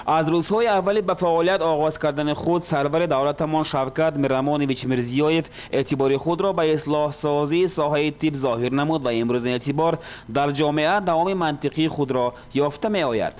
از روزهای اولی به فعالیت آغاز کردن خود سرور دولتمان شوکت میرامونویچ میرزیویف اعتبار خود را به اصلاح سازی ساحه طب ظاهر نمود و امروز این اعتبار در جامعه دوام منطقی خود را یافته می آید.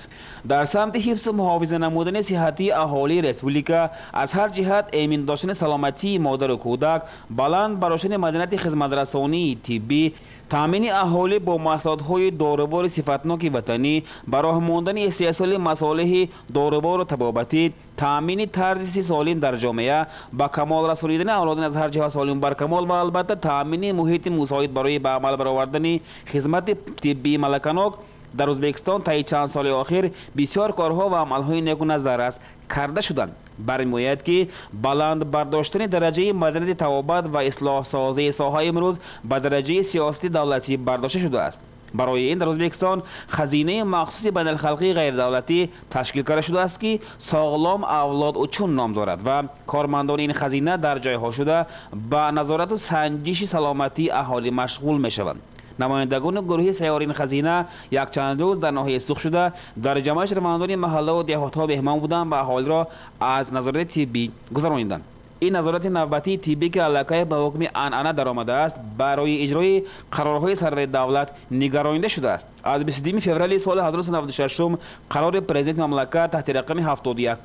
در سمت حفظ و محافظه نمودن صحتی اهالی ریسپوبلیکا از هر جهت امین داشتن سلامتی مادر و کودک، بلند براشتن مدنیت خدمترسانی طبی، تامین اهالی با محصولات داروبار صفتناک وطنی، براه ماندن استحصال مصالح داروبار و طبابتی، تامین طرز سالم در جامعه، با کمال رسانیدن اولادان از هر جهت سالم بر کمال و البته تامین محیط مساعد برای به عمل برآوردن خدمت طبی ملکانک در ازبکستان طی چند سال اخیر بسیار کارها و عملهای نیکو نظر است کرده شدند. برمی‌آید که بلند برداشتن درجه مدنیت توابت و اصلاح سازی ساحه امروز به درجه سیاسی دولتی برداشته شده است. برای این در ازبکستان خزینه مخصوص بین الخلقی غیر دولتی تشکیل کرده شده است که ساغلام اولاد اوچون نام دارد و کارمندان این خزینه در جایها شده به نظارت و سنجش سلامتی اهالی مشغول می شوند. نمایندگان گروه سیار این خزینه یک چند روز در ناحیه سوخ شده در جمع شهروندان محله و دهات‌ها بهمان بودند و اهالی را از نظارت طبی گذراندند. این نظارت نوبتی طبی که علاقه به حکم عنعنه درآمده است برای اجرای قرارهای سرور دولت نگرانیده شده است. از 22 فوریه سال 1996 قرار پرزیدنت مملکت تحت رقم 71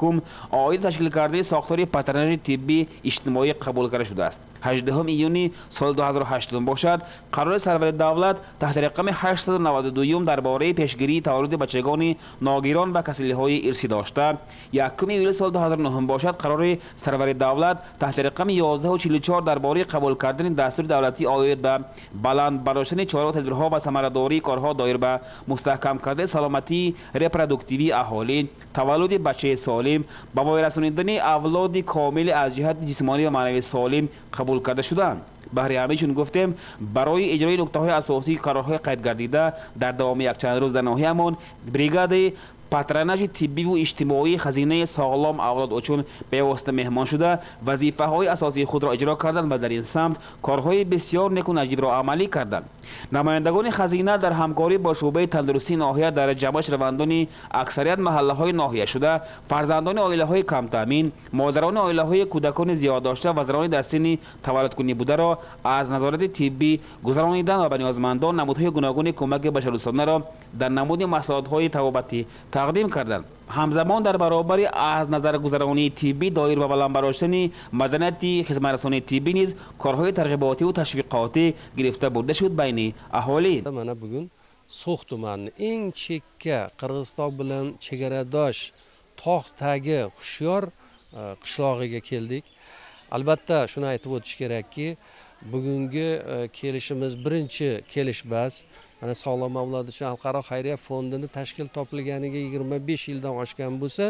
عاید تشکیل کرده ساختار پاترناژ طبی اجتماعی قبول کرده شده است. 18 ایونی سال 2008 باشد قرار سرور دولت تحت رقم 892 درباره پیشگیری تولد بچگان ناگیران و کسیلی‌های ارثی داشته. 1 یولی سال 2009 باشد قرار سرور دولت تحت رقم 1144 درباره قبول کردن دستور دولتی عاید به بلند برداشتن چاره و تدبیرها و ثمره‌داری کارها دایر به مستحکم کردن سلامتی رپروداکتیوی اهالی، تولد بچه سالم، به وای رسانیدن اولاد کامل از جهت جسمانی و معنوی سالم قبول کرده شدند. بهر همیشون گفتیم برای اجرای نکته‌های اساسی قرارهای قید گردیده در دوام یک چند روز در ناحیه‌مان بریگاد پاترناژ طبی و اجتماعی خزینه ساغلام اولاد اوچون پیوسته مهمان شده وظیفه های اساسی خود را اجرا کردند و در این سمت کارهای بسیار نیک و نجیب را عملی کردند. نمایندگان خزینه در همکاری با شعبه تندرستی ناحیه در جمع شهروندان اکثریت محله های ناحیه شده، فرزندان عائله های کم تامین، مادران عائله های کودکان زیاد داشته و زنان در سن تولد کنی بوده را از نظارت طبی گذرانیدند و به نیازمندان نمودهای گوناگون کمک بشردوستانه را در نمود محصولات های طبابتی تقدیم کردند. همزمان در برابر از نظر گذرانی طبی دایر و بلند برداشتن مدنیت خدمترسانی طبی نیز کارهای ترغیباتی و تشویقاتی گرفته برده شد بین اهالی. Mana bugun So'x tumanining eng chekka Qirg'iziston bilan chegaradosh tog' tagi Xushyor qishlog'iga keldik. Albatta shuni aytib o'tish kerakki, bugungi kelishimiz birinchi kelish emas. Mana Sog'lom avlod uchun xalqaro xayriya fondini tashkil topilganiga 25 yildan oshgan bo'lsa,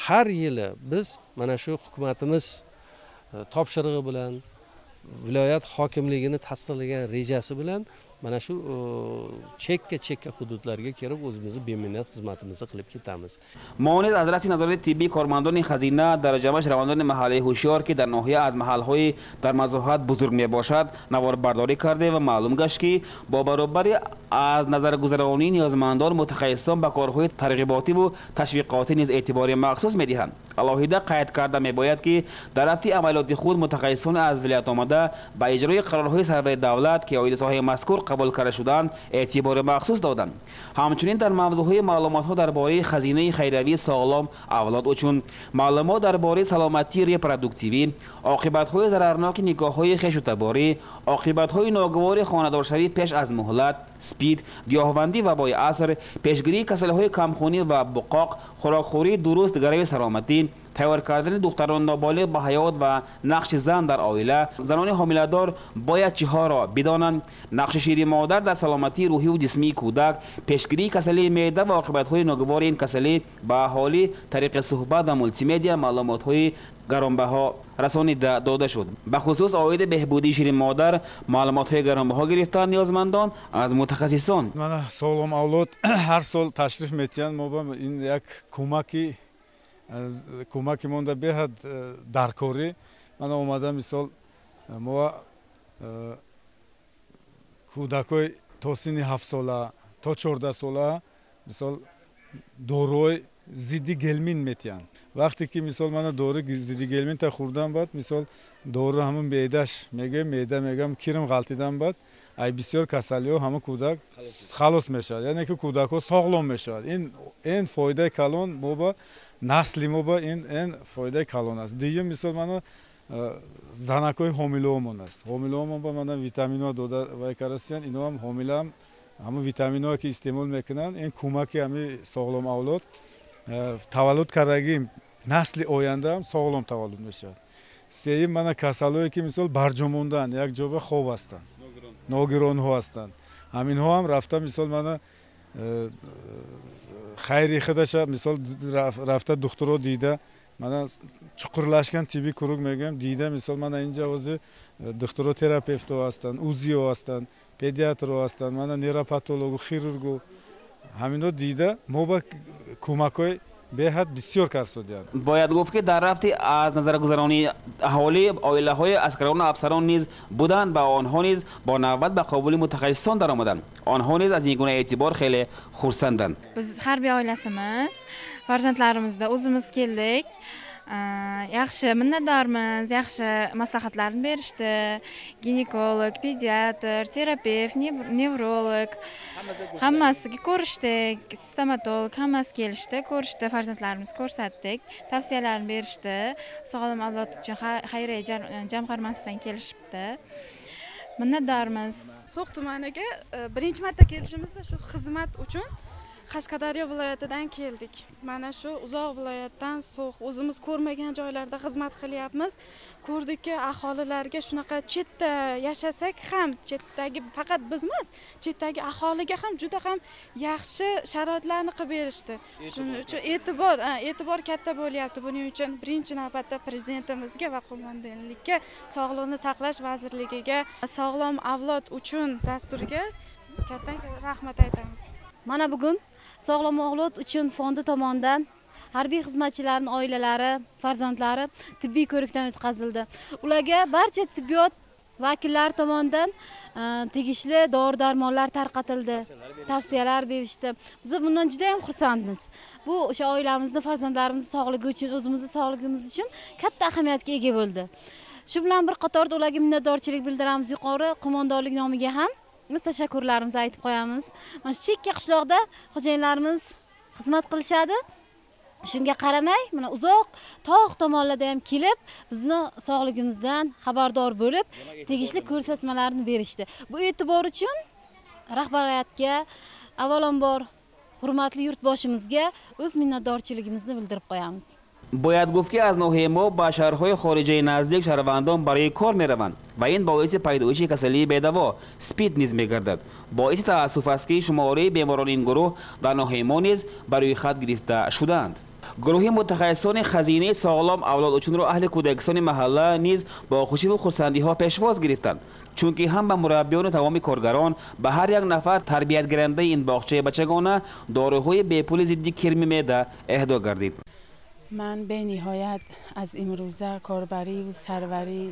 har yili biz mana shu hukumatimiz topshirig'i bilan viloyat hokimligini tasdiqlagan rejasi bilan mana shu chekka hududlarga kirib o'zimizni beminnat xizmatimizni qilib ketamiz. مانند از رأس نظارت طبی کارمندان خزینه در جمع شهروندان محله هوشیار که در ناحیه از محلهای در مساحت بزرگ می باشد نوار برداری کرده و معلوم گشت که با برابر از نظر گذرانی نیازمندان متخصصان به کارهای ترغیباتی و تشویقاتی نیز اعتبار مخصوص می دهند. علاوه قید کرده می باید که در رفت عملیات خود متخصصان از ولایت آمده به اجرای قرارهای سرور دولت که عاید ساحه مذکور قبول کرده شدند اعتبار مخصوص دادند. همچنین در موضوع معلومات ها درباره خزینه خیریوی ساغلام اولاد اوچون، معلومات درباره سلامتی رپروداکتیوی، عاقبت های ضررناک نکاح های خویش و تباری، عاقبت های ناگوار خانه‌دارشوی پیش از مهلت، سپید، گیاهوندی و وبای عصر، پیشگیری کسل‌های کمخونی و بقاق، خوراکخوری درست گروی سلامتی، تیار کردن دختران نابالغ با حیات و نقش زن در عائله، زنان حامله‌دار باید چی‌ها را بدانند، نقش شیر مادر در سلامتی روحی و جسمی کودک، پیشگیری کسلی معده و عاقبت‌های ناگوار این کسلی به اهالی طریق صحبت و مولتی مدیا معلومات‌های گرانبها رسانیده داده شد. به خصوص عاید بهبودی شیر مادر معلومات‌های گرانبها گرفتن نیازمندان از متخصصان. من سالم اولاد هر سال تشریف می‌تیان ما با این یک کمکی مونده بهد در کاری. من اومدم مثال ما کودکای تا سن 7 ساله تا 14 ساله مثال داروی зидди гелмин метиян. Вақте ки мисол мана дори зидди гелмин та хурдан бад, мисол дори ҳамон меъдаш мегем, меъда мегам кирм ғалтидан бад, ай бисёр касалиҳо ҳама кӯдак халос мешавад. Яъне ки кӯдакҳо соғлом мешавад. ин фоидаи калон мо ба насли мо ба ин фоидаи калон аст. Дигар мисол мана занакҳои ҳомилаомон аст. Ҳомилаомон ба мана витаминҳо дода вай карастиян, ино ҳам ҳомилаам ҳамон витаминҳое ки истеъмол мекунанд, ин кӯмаки ҳами соғлом авлод таваллуд кардаги насли оянда ҳам соғлом таваллуд мешавад. Сеюм мана касалҳое ки мисол барҷомондаанд, як ҷо ба хоб ҳастанд, ногиронҳо ҳастанд. Ҳаминҳо ҳам рафта мисол мана хайри худаша мисол рафта духтуро дида, мана чуқурлашкан тибби курук мегӯям, дида мисол мана инҷа ҳозир духтуро терапевтҳо ҳастанд, узиҳо ҳастанд, педиатрҳо ҳастанд, мана нейропатологу, хирургу, ҳамино дида мо ба кӯмакҳои беҳад бисёр кар содиям. бояд гуфт ки дар рафти аз назаргузаронии аҳолӣ оилаҳои аскарону афсарон низ буданд ва онҳо низ бо навбат ба қобули мутахассисон даромаданд. Онҳо низ аз ин гуна эътибор хеле хурсанданд. Biz harbiy oilasimiz, farzandlarimizda o'zimiz keldik. Yaxshi minnatdormiz, yaxshi maslahatlarni berishdi. Ginekolog, pediatr, terapevt, nevrolog hammasiga ko'rishdik, stomatolog hammasi kelishdi, ko'rishdi, farzandlarimizni ko'rsatdik, tavsiyalarni berishdi. Sog'lom avlod uchun xayriya jamg'armasidan kelishibdi. Minnatdormiz. So'x tumaniga birinchi marta kelishimizda shu xizmat uchun Qashqadaryo viloyatidan keldik. Mana shu uzoq viloyatdan So'x o'zimiz ko'rmagan joylarda xizmat qilyapmiz. Ko'rdikki, aholilarga shunaqa chetda yashasak ham, chetdagi faqat biz emas, chetdagi aholiga ham juda ham yaxshi sharoitlarni qilib berishdi. Shuning uchun e'tibor katta bo'lyapti. Buning uchun birinchi navbatda prezidentimizga va qo'mondonlikka, Sog'liqni saqlash vazirligiga, sog'lom avlod uchun dasturiga katta rahmat aytamiz. Mana bugun Sog'lom avlod uchun fondi tomonidan harbiy xizmatchilarning oilalari, farzandlari tibbiy ko'rikdan o'tkazildi. Ularga barcha tibbiyot vakillari tomonidan tegishli dori-darmonlar tarqatildi, tavsiyalar berishdi. Biz bundan juda ham xursandmiz. Bu o'sha oilamizni, farzandlarimizning sog'ligi uchun, o'zimizning sog'ligimiz uchun katta ahamiyatga ega bo'ldi. Shu bilan bir qatorda ularga minnatdorchilik bildiramiz. Yuqori qo'mondonlik nomiga ham biz tashakkurlarimizni aytib qo'yamiz. Mana shu chekka qishloqda xo'jayinlarimiz xizmat qilishadi. Shunga qaramay, mana uzoq tog' tomonlarda ham kelib, bizni sog'ligimizdan xabardor bo'lib, tegishli ko'rsatmalarni berishdi. Bu e'tibor uchun rahbariyatga, avvalambor hurmatli yurtboshimizga o'z minnatdorchiligimizni bildirib qo'yamiz. бояд гуфт ки аз ноҳияи мо ба шаҳрҳои хориҷаи наздик шаҳрвандон барои кор мераванд ва ин боиси пайдоиши касалии бедаво спид низ мегардад. боиси таассуф аст ки шумории беморони ин гурӯҳ дар ноҳияи мо низ барои хат гирифта шудаанд. гурӯҳи мутахассисони хазинаи соғлом авлод учунро аҳли кӯдакистони маҳалла низ бо хушиву хурсандиҳо пешвоз гирифтанд, чунки ҳам ба мураббиёну тамоми коргарон ба ҳар як нафар тарбиятгирандаи ин боғчаи бачагона доруҳои бепули зидди кирми меъда эҳдо гардид. من به نهایت از امروزه کاربری و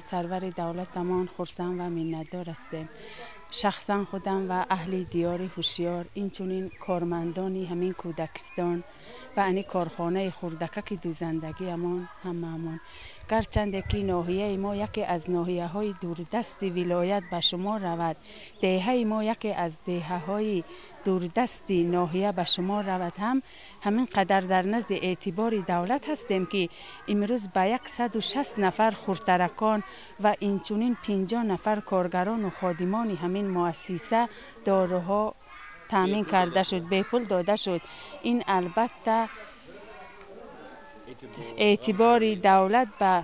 سرور دولتمان خرسند و منتدار هستم. شخصا خودم و اهل دیار هوشیار اینچنین کارمندانی همین کودکستان و انی کارخانه خردکک دوزندگی امان هممون گرچند که ناحیه ما یکی از ناحیه های دوردست ولایت به شما رود، دهه ما یکی از دهه های دوردست ناحیه به شما رود، همین قدر در نزد اعتبار دولت هستیم که امروز به 160 نفر خردترکان و اینچنین 50 نفر کارگران و خادمان همین مؤسسه داروها تامین کرده شد، به پول داده شد. این البته اعتبار دولت به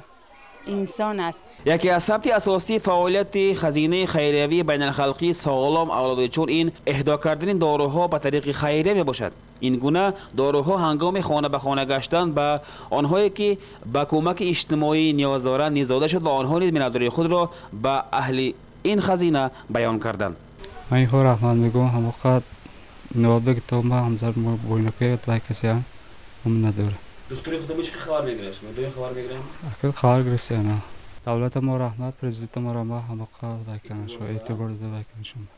انسان است. یکی از سبت اساسی فعالیت خزینه خیریوی بین الخلقی ساغلام اولاد چون این اهدا کردن داروها به طریق خیریه می باشد. این گونه داروها هنگام خانه به خانه گشتن به آنهایی که به کمک اجتماعی نیاز دارند نیز داده شد و آنها نیز منادری خود را به اهل این خزینه بیان کردند. من خود رحمت میگم هموقت نوبت کتاب ما همزار بوینکه تو کسی هم نداره. دکتری خودمون چه خبر میگیرش؟ میدونی خبر میگیرن؟ اکید خبر گرفته نه. دولت ما رحمت، پرزیدنت ما رحمت هموقت دکترش و اعتبار داده دکترشون.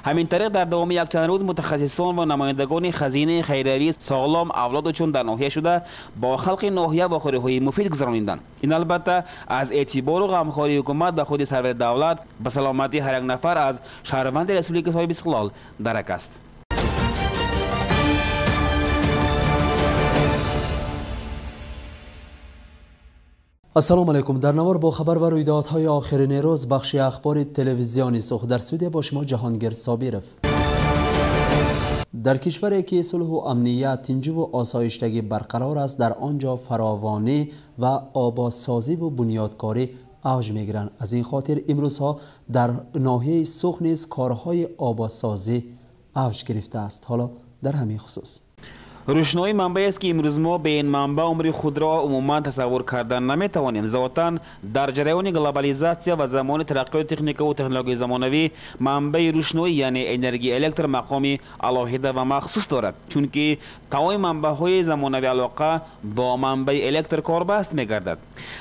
همین طریق در دوام یک چند روز متخصصان و نمایندگان خزینه خیریوی ساغلام اولادشون در ناحیه شده با خلق ناحیه با خوراک‌های مفید گذراندند. این البته از اعتبار و غمخواری حکومت و خود سرور دولت به سلامتی هر یک نفر از شهروند رسولی صاحب استقلال درک است. السلام علیکم. در نوار با خبر و رویدادهای آخرین روز بخش اخبار تلویزیونی سوخ در استودیو با شما جهانگیر صابرف. در کشوری که صلح و امنیت تنجو و آسایشتگی برقرار است در آنجا فراوانی و آبادسازی و بنیادکاری اوج میگیرند. از این خاطر امروزها در ناحیه سوخ نیز کارهای آبادسازی اوج گرفته است. حالا در همین خصوص روشنایی منبعی است که امروز ما به این منبع عمر خود را عموما تصور کردن نمیتوانیم. ذاتاً در جریان گلوبالیزاسیا و زمان ترقی تکنیک و تکنولوژی زمانوی منبع روشنایی یعنی انرژی الکتر مقامی علاهده و مخصوص دارد، چون که تمام منبع‌های زمانوی علاقه با منبع الکتر کاربست می‌گردد.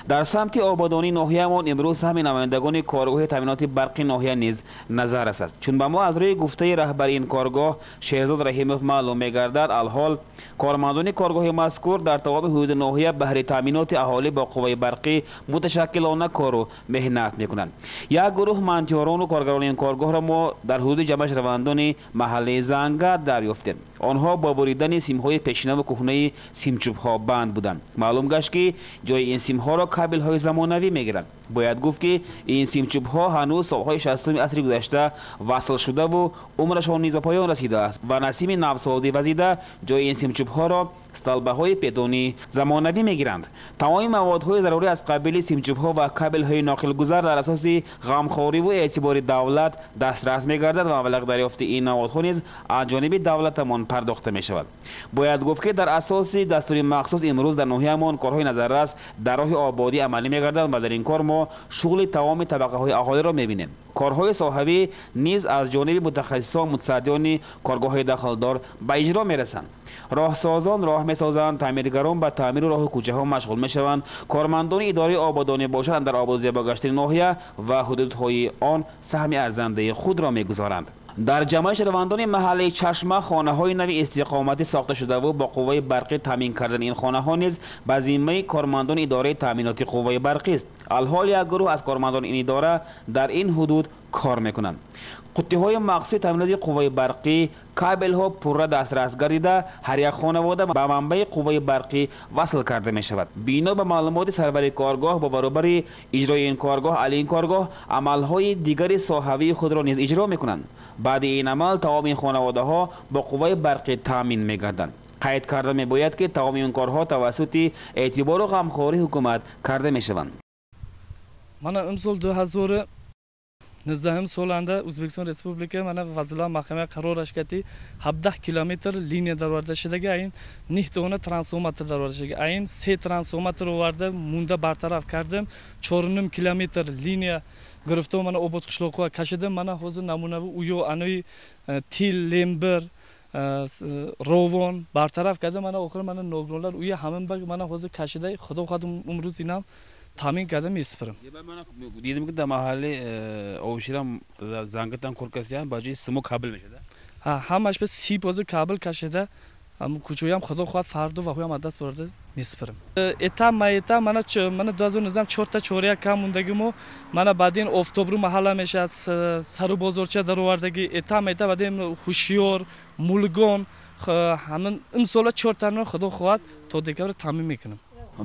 در سمت آبادانی ناحیه‌مان امروز همین نمایندگان کارگاه تامینات برقی ناحیه نیز نظر است، چون به ما از روی گفته رهبر این کارگاه شهرزاد رحیموف معلوم می‌گردد الحال کارمندان کارگاه مذکور در تمام حدود ناحیه بهره تامینات اهالی با قوه برقی متشکلانه کار و مهنت میکنند. یک گروه منتیاران و کارگران این کارگاه را ما در حدود جمع شهروندان محله زنگه دریافتیم. آنها با بریدن سیم‌های پیشینه و کهنه سیمچوب‌ها بند بودند. معلوم گشت که جای این سیم‌ها را کابل‌های زمانوی میگیرند. باید گفت که این سیمچوب‌ها هنوز سال‌های 60 عصر گذشته وصل شده و عمرشان نیز به پایان رسیده است و نسیم نوسازی وزیده جای این سیمچوب‌ها را استالبه‌های پدونی زمانوی میگیرند. تمام موادهای ضروری از قبیل سیمچوب‌ها و کابل‌های ناقل گذر در اساس غمخواری و اعتبار دولت دسترس می‌گردد و مبلغ دریافت این موادها نیز از جانب دولتمان پرداخته می‌شود. باید گفت که در اساس دستور مخصوص امروز در ناحیه‌مان کارهای نظررس در راه آبادی عملی می‌گردد و در این کار ما شغل تمام طبقه‌های اهالی را می‌بینیم. کارهای صاحبی نیز از جانب متخصصان متصدیان کارگاه دخلدار به اجرا می‌رسند. راهسازان راه می‌سازند، تعمیرگران به تعمیر راه و کوچه‌ها مشغول می‌شوند، کارمندان اداره آبادانی باشند در آبادی با گشت ناحیه و حدودهای آن سهم ارزنده خود را می‌گذارند. در جمع شهروندان محله چشمه خانه‌های نوی استقامتی ساخته شده و با قوه برقی تامین کردن این خانه‌ها نیز به ذمه کارمندان اداره تامینات قوه برقی است. الحال یک گروه از کارمندان این اداره در این حدود کار می‌کنند. قطعه‌های مخصوص تامینات قوه برقی کابل‌ها پره دسترس گردیده هر یک خانواده به منبع قوه برقی وصل کرده می‌شود. بنا به معلومات سرور کارگاه با برابر اجرای این کارگاه علی این کارگاه عمل‌های دیگری صاحبی خود را نیز اجرا می‌کنند. بعد این عمل تمام این خانواده‌ها با قوه برقی تامین می‌گردند. قید کرده می‌باید که تمام این کارها توسط اعتبار و غمخواری حکومت کرده می‌شوند. من امسال 2019 سالنده ازبکستان ریسپوبلیکا من وزلا محکمه قرارش کردی 17 کیلومتر لینی درآورده شده. این 9 دونه ترانسفورماتور درآورده شده. این 3 ترانسفورماتور آورده مونده برطرف کردم. 4.5 کیلومتر لینی گرفتم من آباد قشلاق کشیدم. من حاضر نمونه اویو انوی تیل لمبر روان برطرف کردم. من آخر من نوگرانلر اوی همین بگ من حاضر کشیده خدا خودم امروز اینم تامین کردم میسپرم. من دیدم که در محله اوشیرم زنگتن کورکسیان باجی سمو کابل میشه. همش به 30 بازو کابل کشیده. هم کوچویم خدا خود فردا و خویم دست برده میسپرم. اتا من 2019 4 تا چوریه کم موندگیمو من بعدین اکتبر محله میشه از سر بازارچه در آوردگی اتا بعدین هوشیار مولگون همین امسال 4 تا خدا خود تا دیگه رو تامین میکنم.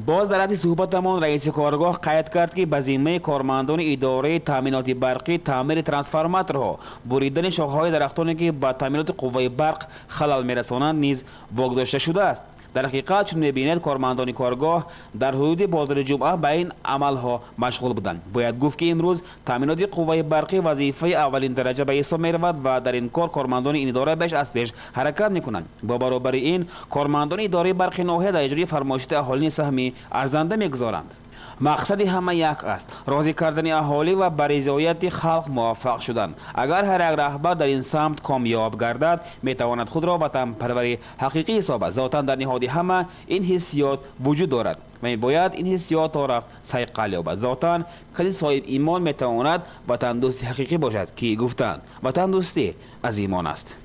باز در حد صحبتمان رئیس کارگاه قید کرد که به ذمه کارمندان اداره تامینات برقی تعمیر ترانسفورماتورها بریدن شاخه‌های درختانی که به تامینات قوه برق خلل میرسانند نیز واگذاشته شده است. در حقیقت چون می‌بینید کارمندان کارگاه در حدود بازار جمعه به این عملها مشغول بودند. باید گفت که امروز تامینات قوه برقی وظیفه اولین درجه به حساب می‌رود و در این کار کارمندان این اداره بیش از پیش حرکت می‌کنند. با برابر این کارمندان اداره برق ناحیه در اجرای فرمایشات اهالی سهمی ارزنده می‌گذارند. مقصد همه یک است، راضی کردن اهالی و بر رضایت خلق موفق شدن. اگر هر یک رهبر در این سمت کامیاب گردد میتواند خود را وطن پروری حقیقی حسابد. ذاتا در نهاد همه این حسیات وجود دارد و باید این حسیات را صیقل یابد. ذاتا کسی صاحب ایمان میتواند وطن دوستی حقیقی باشد که گفتند وطن دوستی از ایمان است.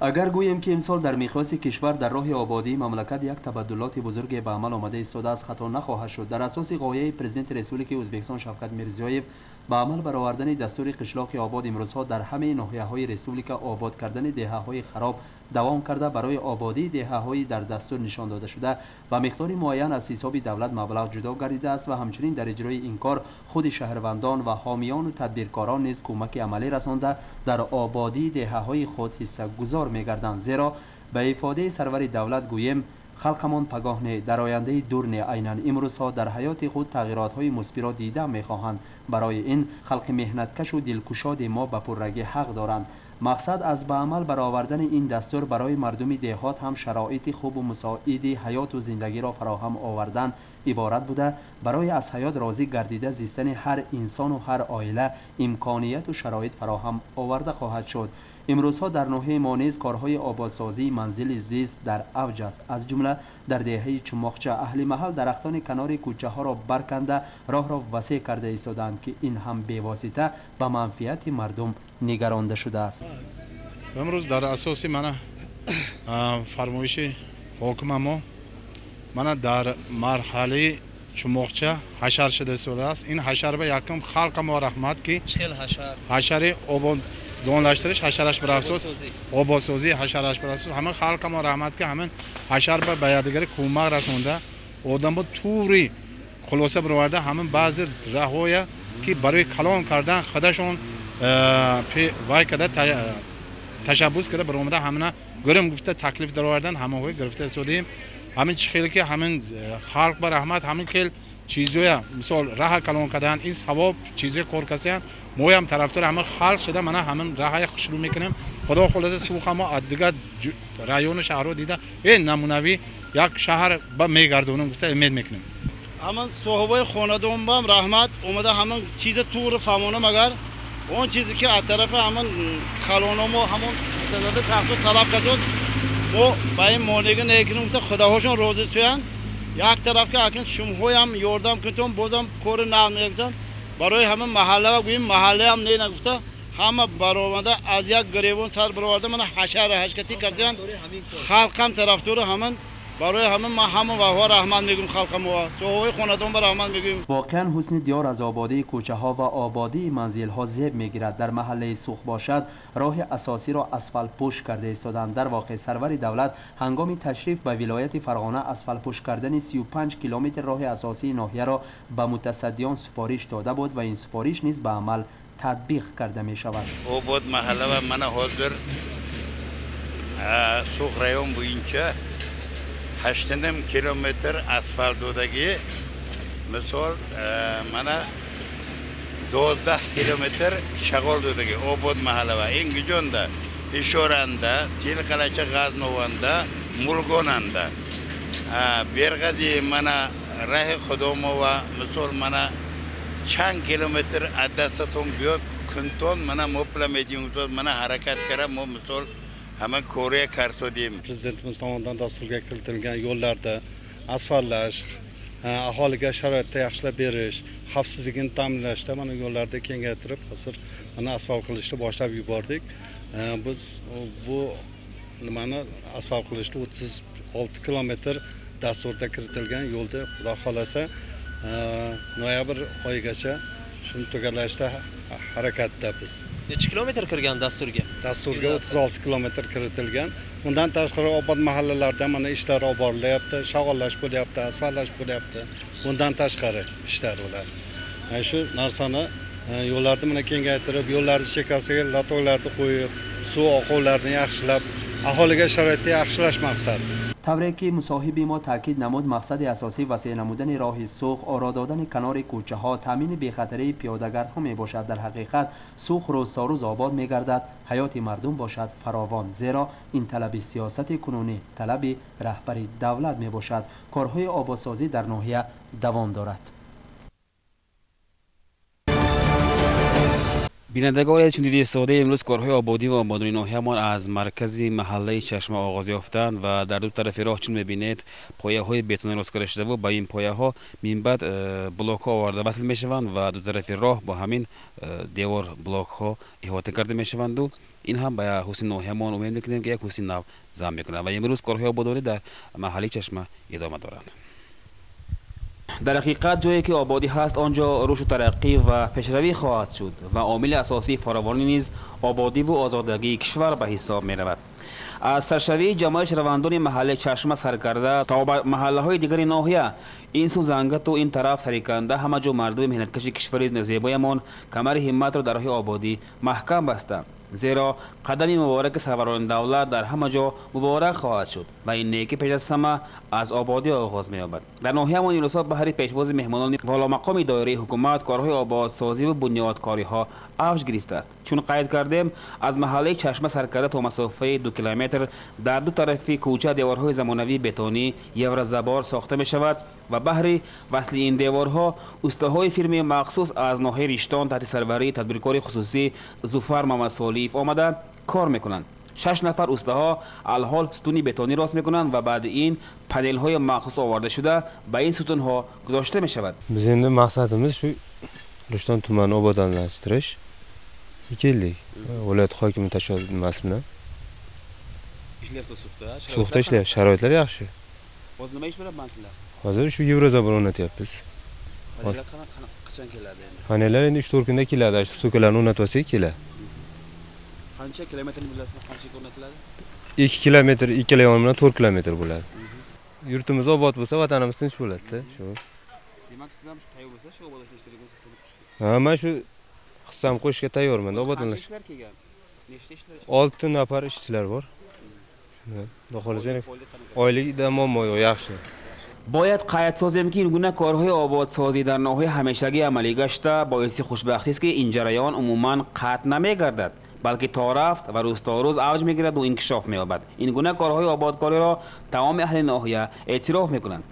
اگر گوییم که امسال در میقات کشور در راه آبادی مملکت یک تبدلات بزرگ به عمل آمده ایستاده است، خطا نخواهد شد. در اساس غایه پرزیدنت رسپوبلیک ازبکستان شوکت میرزیویف به عمل برآوردن دستور قشلاق آباد امروزها در همه ناحیه‌های رسپوبلیک آباد کردن دهه‌های خراب دوام کرده برای آبادی دهه‌های در دستور نشان داده شده و مقدار معین از حساب دولت مبلغ جدا گردیده است و همچنین در اجرای این کار خود شهروندان و حامیان و تدبیرکاران نیز کمک عملی رسانده در آبادی دهه‌های خود حصه گذار می‌گردند. زیرا به افاده سرور دولت گویم خلقمان پگاه نه، در آینده دور نه، عیناً امروزها در حیات خود تغییرات‌های مثبت را دیده می‌خواهند. برای این خلق مهنتکش و دلکشاد ما به پررگی حق دارند. مقصد از به عمل برآوردن این دستور برای مردم دهات هم شرایط خوب و مساعد حیات و زندگی را فراهم آوردن عبارت بوده برای از حیات راضی گردیده زیستن هر انسان و هر عائله امکانیت و شرایط فراهم آورده خواهد شد. امروزها در ناحیه ما نیز کارهای آبادسازی منزل زیست در اوج است. از جمله در دهه چماخچه اهل محل درختان کنار کوچه ها را برکنده راه را وسیع کرده ایستادند که این هم بی‌واسطه به منفعت مردم نگرانده شده است. امروز در اساس من فرمایش حکم ما من در مرحله چماخچه حشر شده شده است. این حشر به یکم خلق ما رحمت که حشر آباد دانلشترش حشرش بر اساس آبادسازی حشرش بر اساس همه خلق ما رحمت که همین حشر به یادگاری کمک رسونده آدم با توری خلاصه برآورده همین بعضی راههای که برای کلان کردن خودشون وای کده تشبوس کرده برآمده همین گرم گفته تکلیف درآوردن همه گرفته شدیم. همین خیلی که همین خلق بر رحمت همین خیلی چیزویا مثال راه کلان کردن این ثواب چیزی کار کسیان ما هم طرفدار همه خلق شده. من همین راه شروع میکنیم. خدا خلاصه سوخ ما دیگه رایون شهر رو دیده این نمونوی یک شهر با میگردونم گفته امید میکنیم. همین صحبای خاندان بام رحمت اومده همین چیز تو فهمونه مگر اون چیزی که از طرف همین کلانمو همون تعداد تخصص طلب کردن ما با این مالک نکنیم گفته خداهاشون روزی سویان یک طرف که اکنون شمهوی هم یاردم کردم بازم کار نمی‌کنن برای همه محله و گویم محله هم نگفته همه برآمده از یک گریبان سر برآورده من حشر حشکتی کردن خلقم طرفدار همون برای همه ما همه و رحمان میگیم خلقم و سوهای خاندان بر رحمان میگیم. واقعا حسن دیار از آبادی کوچه ها و آبادی منزل ها زیب میگیرد. در محله سوخ باشد راه اساسی را اسفالت پوش کرده ایستادند. در واقع سرور دولت هنگام تشریف به ولایت فرغانه اسفالت پوش کردن 35 کیلومتر راه اساسی ناحیه را به متصدیان سپارش داده بود و این سپارش نیز به عمل تطبیق کرده می شود. آباد محله و من حاضر سوخ رایون بوینچه 8.5 کیلومتر اسفالت دادگی مثال من 12 کیلومتر شغل دادگی آباد محله و این گجونده اشارنده تیل قلچه غزنوانده ملگوننده برغزی من راه خودم و مثال من چند کیلومتر از دستتون بیاد کنتون من مپلا میدیم من حرکت کردم مثال همه کوره کردیم. Prezidentimiz tomonidan dasturga kiritilgan yo'llarda asfaltlash, aholiga sharoitni yaxshilab berish, xavfsizligini ta'minlashda mana yo'llarni kengaytirib, hozir mana asfalt qilishni boshlab yubordik. Biz bu nimani asfalt qilishni 36 kilometr dasturda kiritilgan yo'lda xudo xolasa noyabr oyigacha shuni tugallashda harakatda biz. Necha kilometr kirgan dasturga? Dasturga 36 kilometr kiritilgan. Bundan tashqari obod mahallalarda mana ishlar olib borilyapti, shag'ollash bo'lyapti, asfaltlash bo'lyapti. Bundan tashqari ishlar ular. Shu narsani yo'llarni mana kengaytirib, yo'llarni chekkasiga latoylarni qo'yib, suv oquvlarini yaxshilab aholiga sharoitni yaxshilash maqsad. طوری که مصاحب ما تاکید نمود مقصد اساسی وسیع نمودن راه سوق، آرا دادن کنار کوچه ها، تامین بی‌خطری پیاده‌گر ها می باشد. در حقیقت سوق روز تا روز آباد می گردد، حیات مردم باشد فراوان، زیرا این طلب سیاست کنونی طلب رهبر دولت می باشد. کارهای آبادسازی در ناحیه دوام دارد. بینندگان چون دیدی ساده امروز کارهای آبادی و آبادانی ناحیه‌مان از مرکز محله چشمه آغاز یافتند و در دو طرف راه چون می‌بینید پایه‌های بتونی راست کرده شده و با این پایه‌ها من بعد بلاک‌ها آورده وصل می‌شوند و دو طرف راه با همین دیوار بلاک‌ها احاطه کرده می‌شوند و این هم به حسن ناحیه‌مان امید می‌کنیم که یک حسن نو زم می‌کنه و امروز کارهای آبادانی در محله چشمه ادامه دارند. در حقیقت جایی که آبادی هست آنجا رشد و ترقی و پیشروی خواهد شد و عامل اساسی فراوانی نیز آبادی و آزادگی کشور به حساب می رود. از سرشوی جمعیت شهروندان محله چشمه سر کرده تا به محله های دیگر ناحیه این سو زنگت و این طرف سریکنده همه جو مردم مهنتکش کشور زیبایمان کمر همت را در راه آبادی محکم بسته، زیرا قدم مبارک سروران دولت در همه جا مبارک خواهد شد و این نیکی پیش از همه از آبادی آغاز می‌یابد. در ناحیه‌مان این روزها بهر پیشواز مهمانان والا مقام دایره حکومت کارهای آبادسازی و بنیادکاری‌ها اوج گرفته است. چون قید کردیم از محله چشمه سرکرده تا مسافه 2 کیلومتر در دو طرف کوچه دیوارهای زمانوی بتونی یورزبار ساخته می شود و بهر وصل این دیوارها استاهای فیرم مخصوص از ناحیه ریشتان تحت سروری تدبیرکار خصوصی ظفر محمد صالیف آمده کار میکنند. 6 نفر استاها الحال ستونی بتونی راست میکنند و بعد این پنل های مخصوص آورده شده به این ستون ها گذاشته می شود. Bizim maqsadimiz shu Rishton tumani obodonlashtirish. Keldik. Viloyat hokimi tashabbus bilan. Ishlayapsiz suqda? Suqda ishlayapmiz. Sharoitlar yaxshi. Hozir nima ish bilan sizlar? Hozir shu Yevrozabor o'rnatyapmiz. Qachon keladi endi? Panelar endi 3-4 kunda keladi. Shu suqalarni o'rnatvasak keladi. Qancha kilometrni bilasizmi? Qancha o'rnatiladi? 2 kilometr, 2,5 bilan 4 kilometr bo'ladi. Yurtimiz obod bo'lsa, vatanimiz tinch bo'ladi-da, shu. Demak, siz ham shu tayyor bo'lsa, shu obodlashtirishga Ha, men shu hissam qo'shishga tayyorman, obodlash. ishlar kelgan? Nechta ishlar? 6 nafar ishchilar bor. Xudo xolasa, oyligida muammo yo'q, yaxshi. باید قید سازیم که این گونه کارهای آبادسازی در ناحیه همیشگی عملی گشته باعث خوشبختی است که این جریان عموما قطع نمی‌گردد بلکه تا رفت و روز تا روز اوج می‌گیرد و انکشاف می‌یابد. این گونه کارهای آبادکاری را تمام اهل ناحیه اعتراف می‌کنند.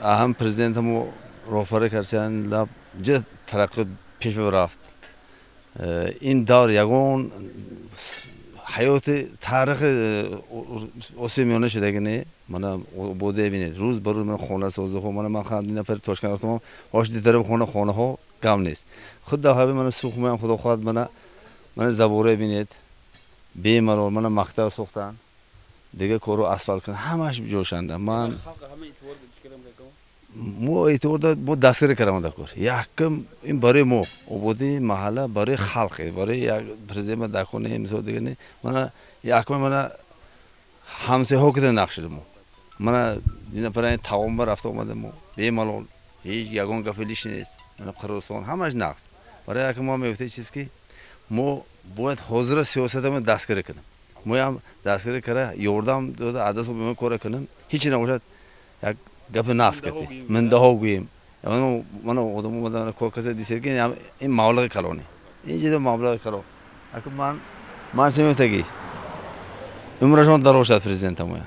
اهم پرزیدنتمو راهبر کردن لب جد ترقی پیش رفت. این دور یگان حیات تاریخ آسیمیانه شده که نه من بوده بینید روز بر روز من خانه سازه خو من خواهم نفر تاشکن رفتم هاش دیدم خانه ها کم نیست خود داخل من سوخ میام خدا خواهد من زبوره بینید بیمار من مقطع سوختن دیگه کارو اسفالت کردن همش جوشنده من مو ایتور داد مو دستگیر کردم دکور یکم این برای مو آبادی محله برای خلقه برای یک پرزیدنت دکونه مثلا دیگه نه من یکم من همسه ها کده نقشه مو من دینا برای تمام بر رفته اومده مو بیمال هیچ یگان گفیلیش نیست من قرصان همش نقص برای یکم ما میفته چیز که مو باید حاضر سیاست ما دستگیر کنیم مو هم دستگیر کرده یوردم داده عدس رو به من کار کنم هیچی نباشد یک گپ ناس کردی من ده گویم من آدم کار کسی دیسه که این مبلغ کلانی این چیز مبلغ کلان اگه من سمیتگی عمرشون دروشت پرزیدنتم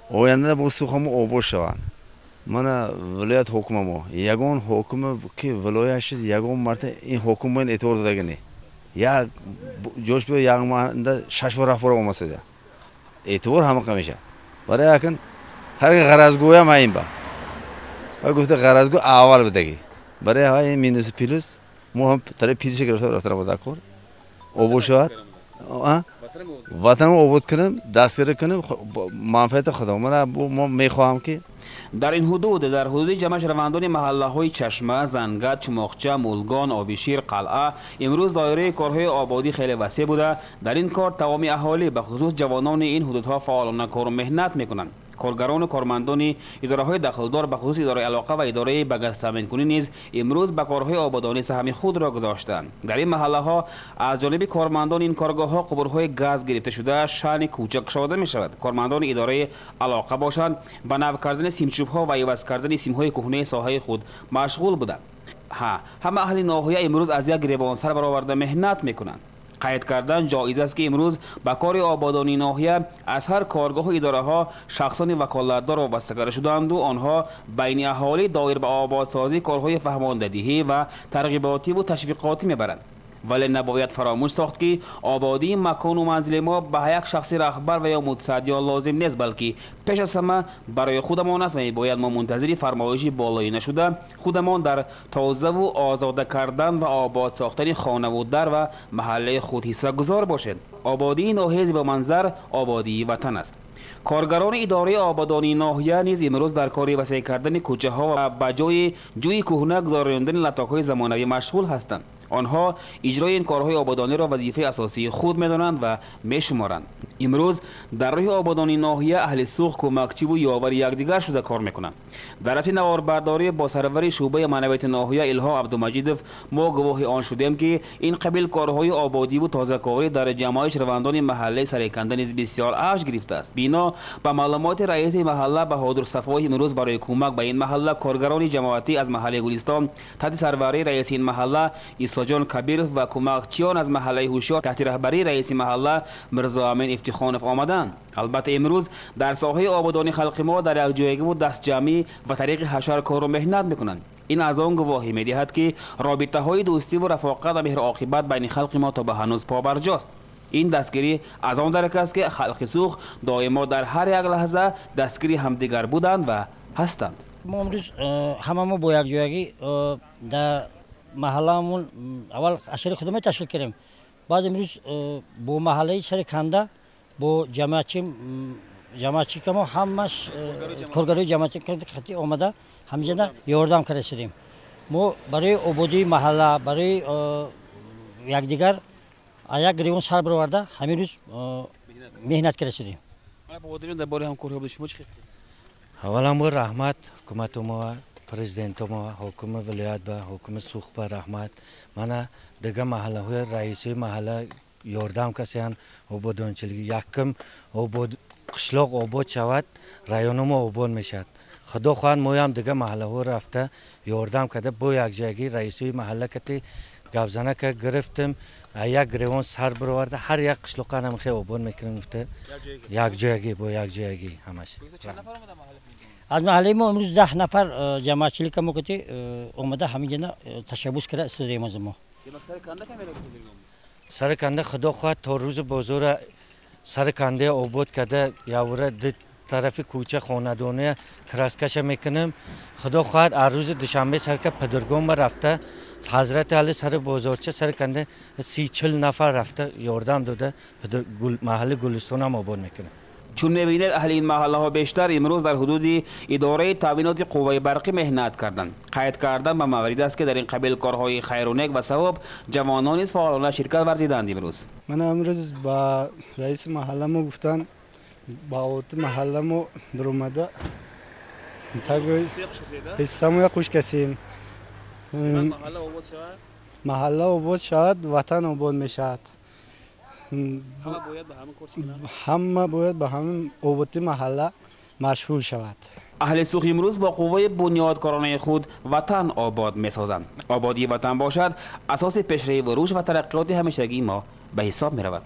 آینده با سوخم آباد شوند من ولایت حکومم یگان حکومه که ولایتش یگان مرد این حکومه این اعتبار داده نه یا جوش به یگان مرد 6 رهبر آمده اعتبار همه کمیشه برای اکن هر غرضگوی ما این با و گفته غرضگو اول بدگی برای های مینوس پیلوس ما هم طرف پیلوسی گرفته رفته را بدکور آباد شد وطن رو آباد کنم دستگیر کنم منفعت خودم ما میخواهم که در این حدود در حدود جمع شهروندان محله های چشمه، زنگت، چماخچه، مولگان، آبیشیر، قلعه امروز دایره کارهای آبادی خیلی وسیع بوده. در این کار تمامی اهالی به خصوص جوانان این حدودها فعالانه کار و مهنت میکنند. کارگران و کارمندان اداره‌های دخلدار به خصوص اداره علاقه و اداره بگست تامین کنی نیز امروز به کارهای آبادانی سهم خود را گذاشتند. در این محله‌ها از جانب کارمندان این کارگاه‌ها قبورهای گاز گرفته شده شأن کوچک شده می‌شود. کارمندان اداره علاقه باشند به نو کردن سیمچوب‌ها و عوض کردن سیم‌های کهنه ساحه خود مشغول بودند. همه اهل ناحیه امروز از یک گریبان سر برآورده مهنت می‌کنند. قید کردن جایز است که امروز به کار آبادانی ناحیه از هر کارگاه و اداره ها شخصان وکالتدار وابسته کرده شدند و آنها بین اهالی دایر به آبادسازی کارهای فهماندهی و ترغیباتی و تشویقاتی میبرند. ولی نباید فراموش ساخت که آبادی مکان و منزل ما به یک شخص رهبر و یا متصدیان لازم نیست، بلکه پیش از همه برای خودمان است و باید ما منتظر فرمایش بالایی نشده خودمان در تازه و آزاده کردن و آباد ساختن خانه و در و محله خود حصه گذار باشد. آبادی ناحیه به منظر آبادی وطن است. کارگران اداره آبادانی ناحیه نیز امروز در کار وسیع کردن کوچه ها و به جای جوی کهنه گذراندن لطاک‌های زمانوی مشغول هستند. آنها اجرای این کارهای آبادانی را وظیفه اساسی خود می‌دانند و می‌شمارند. امروز در راه آبادانی ناحیه اهل سوخت، کمکچی و یاور یکدیگر شده کار می‌کنند. در اصل نواربرداری با سرور شعبه معنویت ناحیه الهام عبدالمجیدوف ما گواه آن شدیم که این قبیل کارهای آبادی و تازه‌کاری در جمعیت روندان محله سرکنده نیز بسیار اوج گرفته است. بینا به معلومات رئیس محله بهادر صفایی امروز برای کمک به این محله کارگران جماعتی از محله گلستان تحت سروری رئیس این محله جان کبیر و کمکچیان از محله هوشیار تحت رهبری رئیس محله مرزا امین افتخانوف آمدند. البته امروز در ساحه آبادانی خلق ما در یک جایگی و دست جمعی و طریق حشر کار و مهنت میکنند. این از آن گواهی میدهد که رابطه های دوستی و رفاقت و مهر عاقبت بین خلق ما تا به هنوز پابرجاست. این دستگیری از آن درک است که خلق سوخت دائما در هر یک لحظه دستگیری همدیگر بودند و هستند. ما امروز همه ما با یک جایگی در محلهمون اول اشری خودمون تشکیل کردیم. بعد امروز با محله سرکنده با جماعتی که ما همش کارگرای جماعتی خطی آمده همینجا یاردم کرده شدیم. ما برای آبادی محله برای یکدیگر یک گریبان سر برآورده همین روز مهنت کرده شدیم. اولا ما رحمت حکومت ما پرزیدنت ما حکومت ولایت و حکومت سوخت و رحمت من دیگه محله های رئیسی محله یاردم کسیان آبادانچلگی یکم آباد قشلاق آباد شود رایون ما آباد میشد. خدا خواهد ما هم دیگه محله ها رفته یاردم کرده با یک جایگی رئیسی محله کتی گابزنه که گرفتم یک گریوان سر برآورده هر یک قشلاق هم خیلی آباد میکنیم گفته یک جایگی با یک جایگی همش. از محله ما امروز 10 نفر جماعتچیلی که ما کتی اومده همینجا تشبوس کرده استودیوی ما. سر کنده خدا خواهد تا روز بازار سر کنده آباد کرده یا وره طرف کوچه خاندانه کراسکش میکنم. خدا خواهد هر روز دوشنبه سر که پدرگام رفته حضرت علی سر بازارچه سر کنده 30-40 نفر رفته یاردم داده محل گلستان هم آباد میکنه. چون میبینید اهل این محله ها بیشتر امروز در حدود اداره تامینات قوه برقی مهنت کردند. قید کردن به موارد است که در این قبیل کارهای خیر و نیک و ثواب جوانان نیز فعالانه شرکت ورزیدند. امروز من امروز با رئیس محله ما گفتن با اوت محله ما در اومده تاگوی حصه ما خوش کسیم محله آباد شود وطن آباد میشد. همه باید به همین آبادی محله مشغول شود. اهل سوخت امروز با قوه بنیادکارانه خود وطن آباد میسازند. آبادی وطن باشد اساس پیشروی و رشد و ترقیات همیشگی ما به حساب می رود.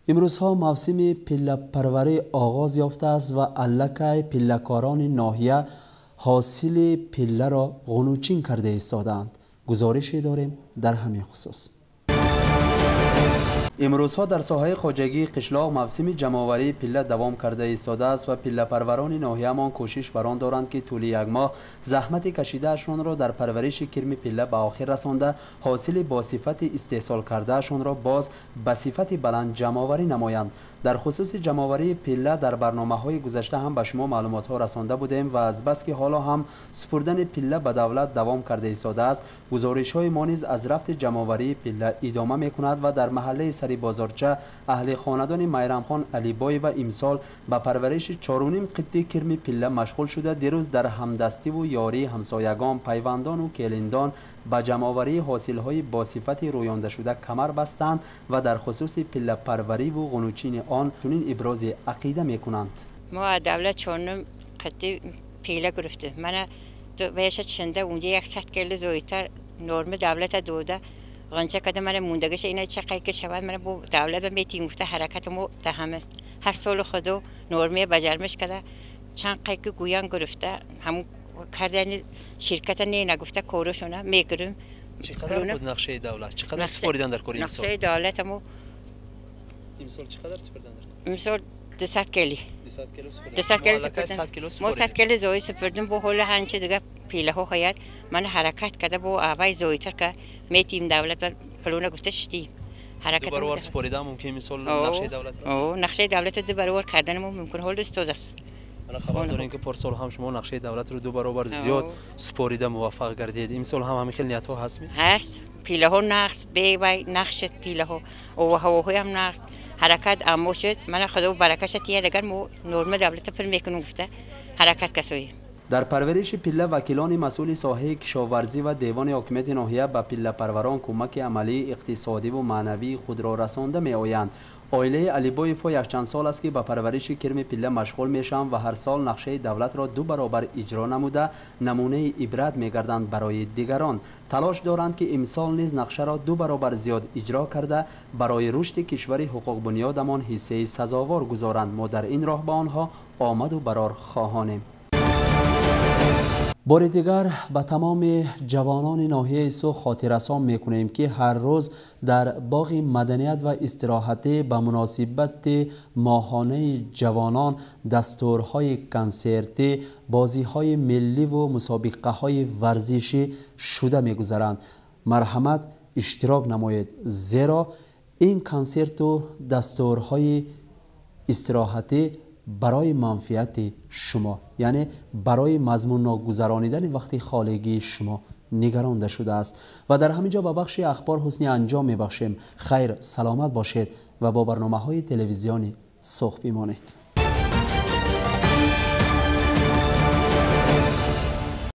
امروزها موسم پله پروری آغاز یافته است و علکه پله‌کاران ناحیه حاصل پله را غنوچین کرده ایستادند. گزارشی داریم در همین خصوص. امروزها در ساحه خواجگی قشلاق موسم جمع‌آوری پله دوام کرده ایستاده است و پله پروران ناحیه‌مان کوشش بر آن دارند که طول یک ماه زحمت کشیدهشان را در پرورش کرم پله به آخر رسانده حاصل با صفت استحصال کردهشان را باز به صفت بلند جمع‌آوری نمایند. در خصوص جمع‌آوری پله در برنامه‌های گذشته هم به شما معلومات‌ها رسانده بودیم و از بس که حالا هم سپردن پله به دولت دوام کرده ایستاده است، گزارش‌های ما نیز از رفت جمع‌آوری پله ادامه می‌کند و در محله سری بازارچه اهل خاندان میرمخان علیبای و امسال به پرورش 4.5 قطعه کرم پله مشغول شده دیروز در همدستی و یاری همسایگان، پیوندان و کلندان به جمع‌آوری حاصل‌های با صفت رویانده شده کمر بستند و در خصوص پله پروری و قنوچین آن چنین ابراز عقیده می‌کنند. ما دولت 4 قطعه پیله گرفته. من بهش چنده اونجا 100 کیلو زویتر نرم دولت دوده غنچه کده من موندگش اینه چه قیک شود من با دولت میتیم گفته حرکت مو ده همه هر سال خودو نرمه بجرمش کده چند قیک گویان گرفته همون کردن شرکت نه نگفته کورشونه میگرم. چقدر بود نقشه دولت؟ چقدر سپردن در کار امسال؟ نقشه دولت مو امسال چقدر سپردن در؟ امسال 200 کیلو. 200 کیلو سپردن. 100 کیلو ما 100 کیلو زوی سپردیم با حال هنچه دیگه پیله ها خواهد من حرکت کرده با آوای زویتر که میتیم دولت پلونه گفته شدیم حرکت. دو برابر سپریدن ممکن امسال نقشه دولت رو؟ نقشه دولت رو دو برابر کردن ممکن حال استود است. من خبر دارین که پارسال هم شما نقشه دولت رو 2 برابر زیاد سپریده موفق گردید. امسال هم همین خیلی نیت ها هست می؟ هست. پیله ها نقص بی وای نقش پیله ها و هواهای هم نقص حرکت اما شد من خدا و برکتش تیه دیگر مو نرم دولت پر میکنم گفته حرکت کسوی. در پرورش پله وکیلان مسئول ساحه کشاورزی و دیوان حاکمیت ناحیه به پله پروران کمک عملی اقتصادی و معنوی خود را رسانده می آیند. عائله علیبای فو یک چند سال است که به پرورش کرم پله مشغول میشن و هر سال نقشه دولت را 2 برابر اجرا نموده نمونه عبرت میگردند برای دیگران. تلاش دارند که امسال نیز نقشه را 2 برابر زیاد اجرا کرده برای رشد کشور حقوق بنیادمان حصه سزاوار گذارند. ما در این راه به آنها آمد و برار خواهانیم. بار دیگر به تمام جوانان ناحیه سوخ خاطررسان میکنیم که هر روز در باغ مدنیت و استراحت به مناسبت ماهانه جوانان دستورهای کنسرتی، بازیهای ملی و مسابقه های ورزشی شده میگذرند. مرحمت اشتراک نمایید زیرا این کنسرت و دستورهای استراحتی برای منفعت شما یعنی برای مضمون ناگذرانیدن وقتی خالگی شما نگرانده شده است و در همینجا به بخش اخبار حسنی انجام میبخشیم. خیر سلامت باشید و با برنامه های تلویزیونی سوخ بمانید.